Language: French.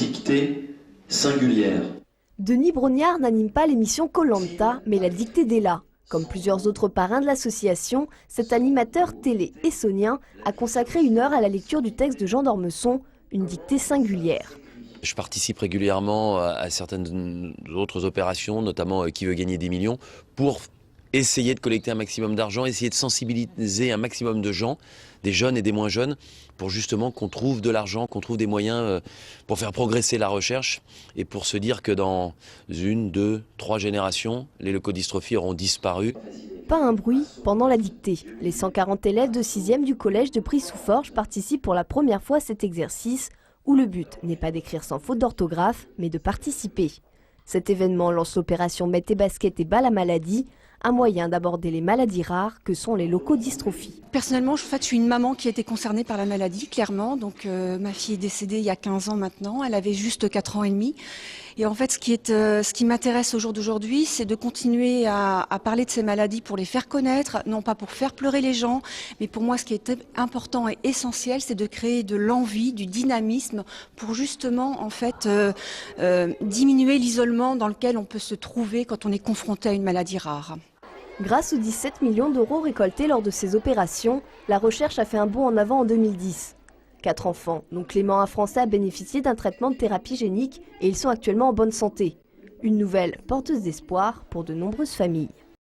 dictée singulière. Denis Brognard n'anime pas l'émission Koh-Lanta, mais la dictée d'Ella. Comme plusieurs autres parrains de l'association, cet animateur télé essonien a consacré 1 heure à la lecture du texte de Jean d'Ormesson, une dictée singulière. Je participe régulièrement à certaines autres opérations, notamment Qui veut gagner des millions, pour essayer de collecter un maximum d'argent, essayer de sensibiliser un maximum de gens, des jeunes et des moins jeunes, pour justement qu'on trouve de l'argent, qu'on trouve des moyens pour faire progresser la recherche et pour se dire que dans 1, 2, 3 générations, les leucodystrophies auront disparu. Pas un bruit pendant la dictée. Les 140 élèves de 6e du collège de Pry-sous-Forges participent pour la première fois à cet exercice où le but n'est pas d'écrire sans faute d'orthographe, mais de participer. Cet événement lance l'opération Mets tes baskets et bats la maladie, un moyen d'aborder les maladies rares que sont les leucodystrophies. Personnellement, je suis une maman qui a été concernée par la maladie, clairement. Donc, ma fille est décédée il y a 15 ans maintenant. Elle avait juste 4 ans et demi. Et en fait, ce qui m'intéresse au jour d'aujourd'hui, c'est de continuer à parler de ces maladies pour les faire connaître, non pas pour faire pleurer les gens, mais pour moi, ce qui est important et essentiel, c'est de créer de l'envie, du dynamisme, pour justement, en fait, diminuer l'isolement dans lequel on peut se trouver quand on est confronté à une maladie rare. Grâce aux 17 millions d'euros récoltés lors de ces opérations, la recherche a fait un bond en avant en 2010. 4 enfants, dont Clément, un Français, a bénéficié d'un traitement de thérapie génique et ils sont actuellement en bonne santé. Une nouvelle porteuse d'espoir pour de nombreuses familles.